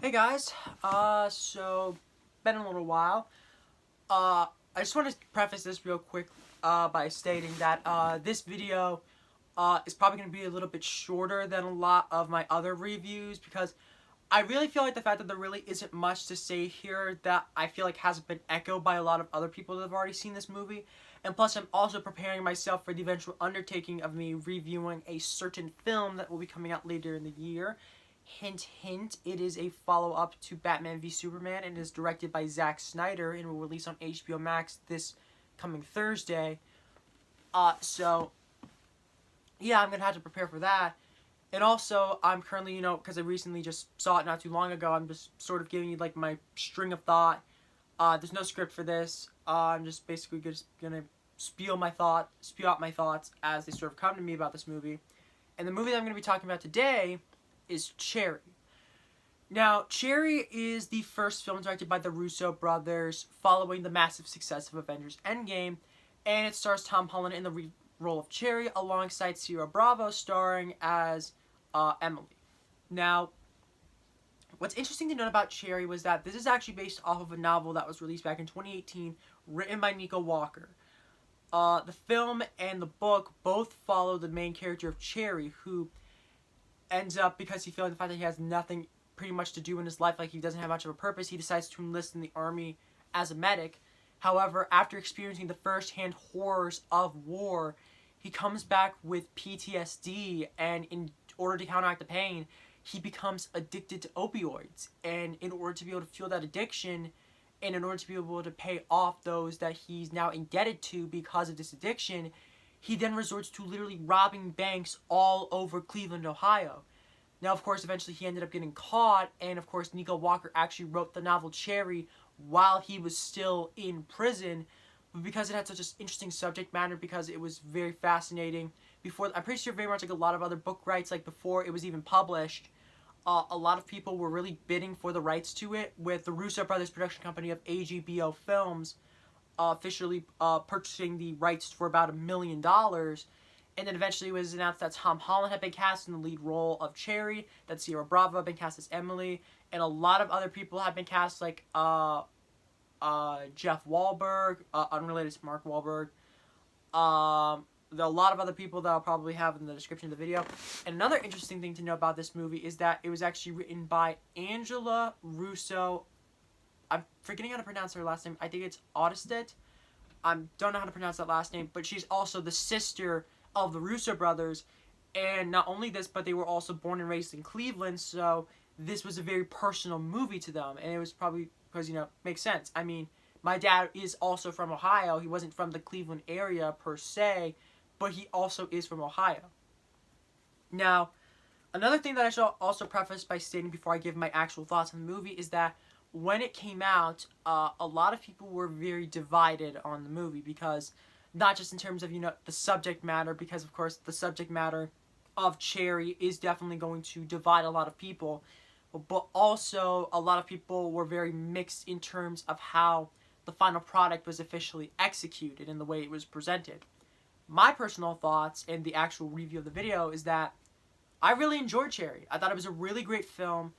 Hey guys, so been a little while. I just want to preface this real quick by stating that this video is probably going to be a little bit shorter than a lot of my other reviews because I really feel like the fact that there really isn't much to say here that I feel like hasn't been echoed by a lot of other people that have already seen this movie. And plus, I'm also preparing myself for the eventual undertaking of me reviewing a certain film that will be coming out later in the year. Hint, hint, it is a follow-up to Batman v Superman and is directed by Zack Snyder and will release on HBO Max this coming Thursday. So, yeah, I'm going to have to prepare for that. And also, I'm currently, because I recently just saw it not too long ago, I'm just sort of giving you, like, my string of thought. There's no script for this. I'm just basically just going to spew out my thoughts as they sort of come to me about this movie. And the movie that I'm going to be talking about today is Cherry. Now, Cherry is the first film directed by the Russo brothers following the massive success of Avengers Endgame, and it stars Tom Holland in the role of Cherry alongside Ciara starring as Emily. Now, what's interesting to note about Cherry was that this is actually based off of a novel that was released back in 2018, written by Nico Walker. The film and the book both follow the main character of Cherry, who ends up, because he feels the fact that he has nothing pretty much to do in his life, like he doesn't have much of a purpose, he decides to enlist in the army as a medic. However, after experiencing the first-hand horrors of war, he comes back with PTSD, and in order to counteract the pain, he becomes addicted to opioids. And in order to be able to feel that addiction, and in order to be able to pay off those that he's now indebted to because of this addiction, he then resorts to literally robbing banks all over Cleveland, Ohio. Now, of course, eventually he ended up getting caught, and of course, Nico Walker actually wrote the novel Cherry while he was still in prison, but because it had such an interesting subject matter, because it was very fascinating. I'm pretty sure very much like a lot of other book rights, like before it was even published, a lot of people were really bidding for the rights to it, with the Russo brothers production company of AGBO Films officially purchasing the rights for about $1 million. And then eventually it was announced that Tom Holland had been cast in the lead role of Cherry, that Ciara had been cast as Emily, and a lot of other people have been cast, like Jeff Walhberg, unrelated to Mark Wahlberg. There are a lot of other people that I'll probably have in the description of the video. And another interesting thing to know about this movie is that it was actually written by Angela Russo. I'm forgetting how to pronounce her last name. I think it's Otstot. I don't know how to pronounce that last name, but she's also the sister of the Russo brothers. And not only this, but they were also born and raised in Cleveland, so this was a very personal movie to them. And it was probably because, makes sense. I mean, my dad is also from Ohio. He wasn't from the Cleveland area per se, but he also is from Ohio. Now, another thing that I should also preface by stating before I give my actual thoughts on the movie is that when it came out, a lot of people were very divided on the movie, because not just in terms of, the subject matter, because of course the subject matter of Cherry is definitely going to divide a lot of people, but also a lot of people were very mixed in terms of how the final product was officially executed and the way it was presented. My personal thoughts and the actual review of the video is that I really enjoyed Cherry. I thought it was a really great film.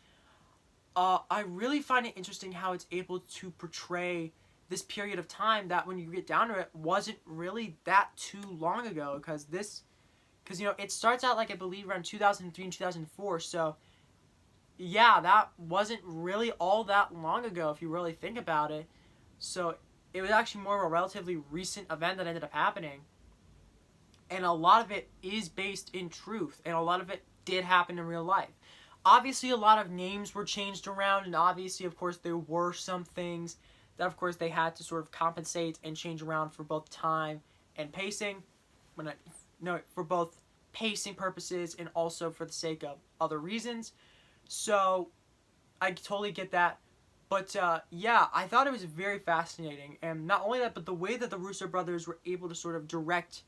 I really find it interesting how it's able to portray this period of time that, when you get down to it, wasn't really that too long ago. Because it starts out, like, I believe around 2003 and 2004. So, yeah, that wasn't really all that long ago if you really think about it. So, it was actually more of a relatively recent event that ended up happening. And a lot of it is based in truth. And a lot of it did happen in real life. Obviously, a lot of names were changed around, and obviously, of course, there were some things that, of course, they had to sort of compensate and change around for both time and pacing. For both pacing purposes and also for the sake of other reasons. So, I totally get that. But, yeah, I thought it was very fascinating. And not only that, but the way that the Russo brothers were able to sort of direct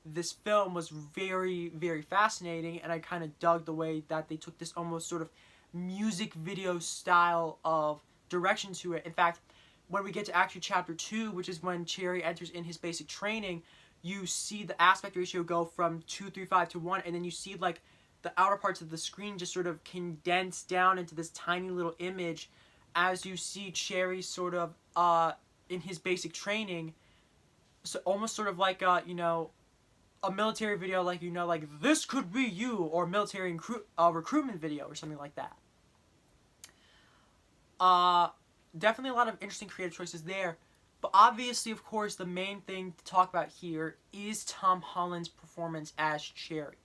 this film was very, very fascinating, and I kind of dug the way that they took this almost sort of music video style of direction to it. In fact, when we get to actually chapter 2, which is when Cherry enters in his basic training, you see the aspect ratio go from 2:3:5 to 1, and then you see, like, the outer parts of the screen just sort of condense down into this tiny little image as you see Cherry sort of in his basic training. So almost sort of like you know, a military video, like, you know, like this could be you, or military recruitment video or something like that. Definitely a lot of interesting creative choices there. But obviously, of course, the main thing to talk about here is Tom Holland's performance as Cherry.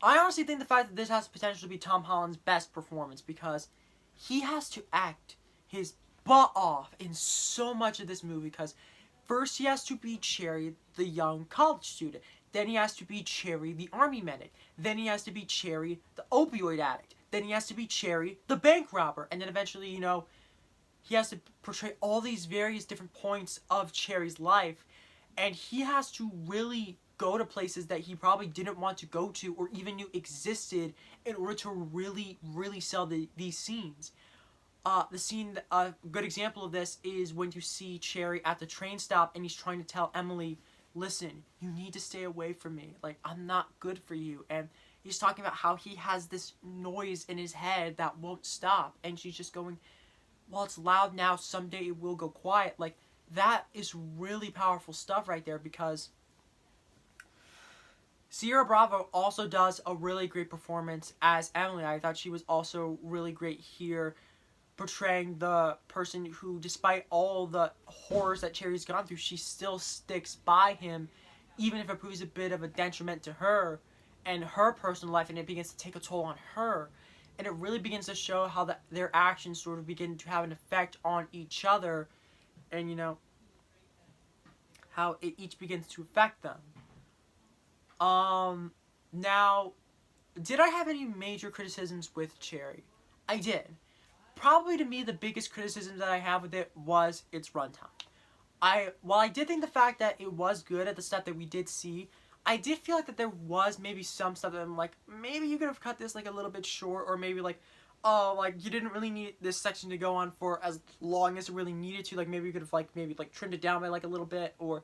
I honestly think the fact that this has the potential to be Tom Holland's best performance, because he has to act his butt off in so much of this movie, because first he has to be Cherry, the young college student. Then he has to be Cherry, the army medic. Then he has to be Cherry, the opioid addict. Then he has to be Cherry, the bank robber. And then eventually, you know, he has to portray all these various different points of Cherry's life. And he has to really go to places that he probably didn't want to go to or even knew existed in order to really, really sell these scenes. The scene, a good example of this is when you see Cherry at the train stop and he's trying to tell Emily, listen, you need to stay away from me. Like, I'm not good for you. And he's talking about how he has this noise in his head that won't stop. And she's just going, well, it's loud now, someday it will go quiet. Like, that is really powerful stuff right there, because Ciara Bravo also does a really great performance as Emily. I thought she was also really great here, portraying the person who, despite all the horrors that Cherry's gone through, she still sticks by him, even if it proves a bit of a detriment to her and her personal life, and it begins to take a toll on her. And it really begins to show how their actions sort of begin to have an effect on each other, and, you know, how it each begins to affect them. Now, did I have any major criticisms with Cherry? I did. Probably to me, the biggest criticism that I have with it was its runtime. While I did think the fact that it was good at the stuff that we did see, I did feel like that there was maybe some stuff that I'm like, maybe you could have cut this like a little bit short, or maybe like, oh, like you didn't really need this section to go on for as long as it really needed to. Like maybe you could have maybe trimmed it down by like a little bit, or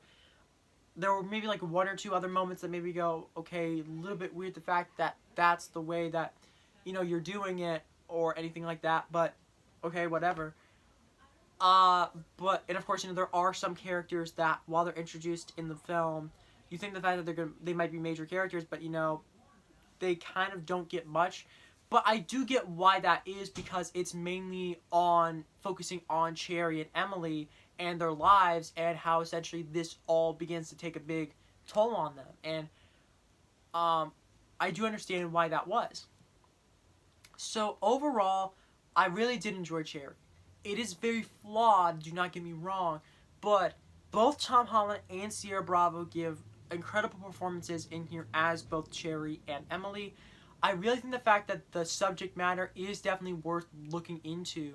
there were maybe like one or two other moments that maybe go, okay, a little bit weird the fact that that's the way that, you know, you're doing it, or anything like that, but okay, whatever. But, and of course, you know, there are some characters that, while they're introduced in the film, you think the fact that they might be major characters, but, you know, they kind of don't get much. But I do get why that is, because it's mainly on focusing on Cherry and Emily and their lives, and how essentially this all begins to take a big toll on them. And I do understand why that was. So overall, I really did enjoy Cherry. It is very flawed, do not get me wrong, but both Tom Holland and Ciara Bravo give incredible performances in here as both Cherry and Emily. I really think the fact that the subject matter is definitely worth looking into.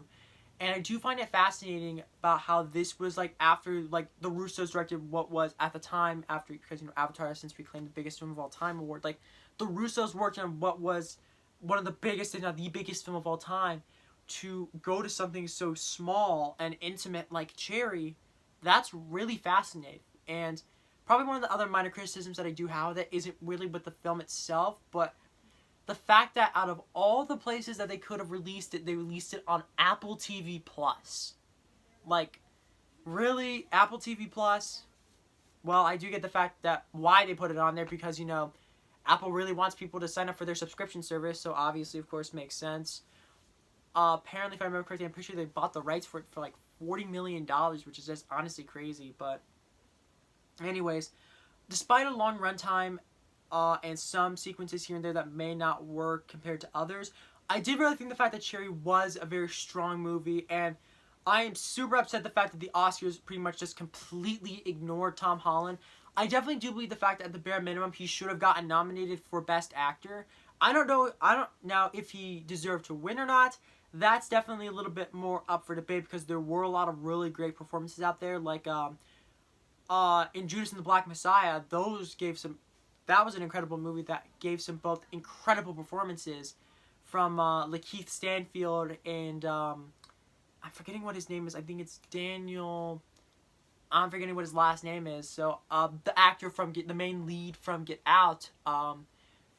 And I do find it fascinating about how this was like after like the Russos directed what was at the time, after, because, you know, Avatar has since reclaimed the biggest film of all time award. Like the Russos worked on what was one of the biggest, if not the biggest film of all time. To go to something so small and intimate like Cherry, that's really fascinating. And probably one of the other minor criticisms that I do have that isn't really with the film itself, but the fact that out of all the places that they could have released it, they released it on Apple TV Plus. Like, really? Apple TV Plus? Well, I do get the fact that why they put it on there, because, you know, Apple really wants people to sign up for their subscription service, so obviously, of course, makes sense. Apparently, if I remember correctly, I'm pretty sure they bought the rights for it for like $40 million, which is just honestly crazy. But anyways, despite a long runtime and some sequences here and there that may not work compared to others, I did really think the fact that Cherry was a very strong movie, and I am super upset the fact that the Oscars pretty much just completely ignored Tom Holland. I definitely do believe the fact that at the bare minimum he should have gotten nominated for Best Actor. I don't know if he deserved to win or not. That's definitely a little bit more up for debate, because there were a lot of really great performances out there, like in Judas and the Black Messiah. That was an incredible movie that gave some both incredible performances from Lakeith Stanfield and I'm forgetting what his name is. I think it's Daniel. I'm forgetting what his last name is. So the actor from the main lead from Get Out,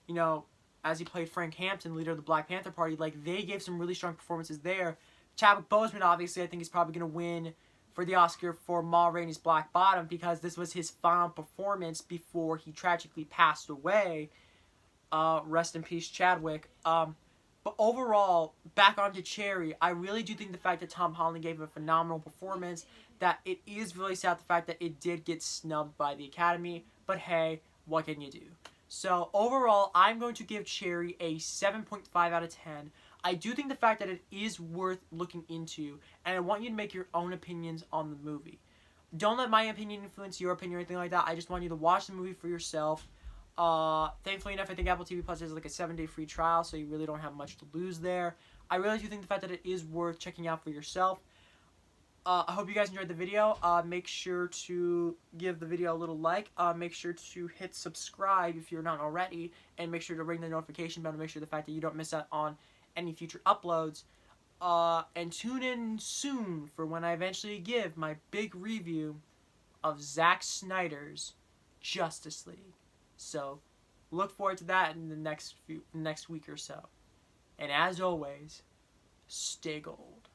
you know, as he played Frank Hampton, leader of the Black Panther Party. Like, they gave some really strong performances there. Chadwick Boseman, obviously, I think he's probably going to win for the Oscar for Ma Rainey's Black Bottom, because this was his final performance before he tragically passed away. Rest in peace, Chadwick. But overall, back onto Cherry, I really do think the fact that Tom Holland gave a phenomenal performance, that it is really sad the fact that it did get snubbed by the Academy, but hey, what can you do? So overall, I'm going to give Cherry a 7.5 out of 10. I do think the fact that it is worth looking into, and I want you to make your own opinions on the movie. Don't let my opinion influence your opinion or anything like that. I just want you to watch the movie for yourself. Thankfully enough, I think Apple TV Plus has like a 7-day free trial, so you really don't have much to lose there. I really do think the fact that it is worth checking out for yourself. I hope you guys enjoyed the video. Make sure to give the video a little like. Make sure to hit subscribe if you're not already, and make sure to ring the notification bell to make sure the fact that you don't miss out on any future uploads. And tune in soon for when I eventually give my big review of Zack Snyder's Justice League. So, look forward to that in the next week or so. And as always, stay gold.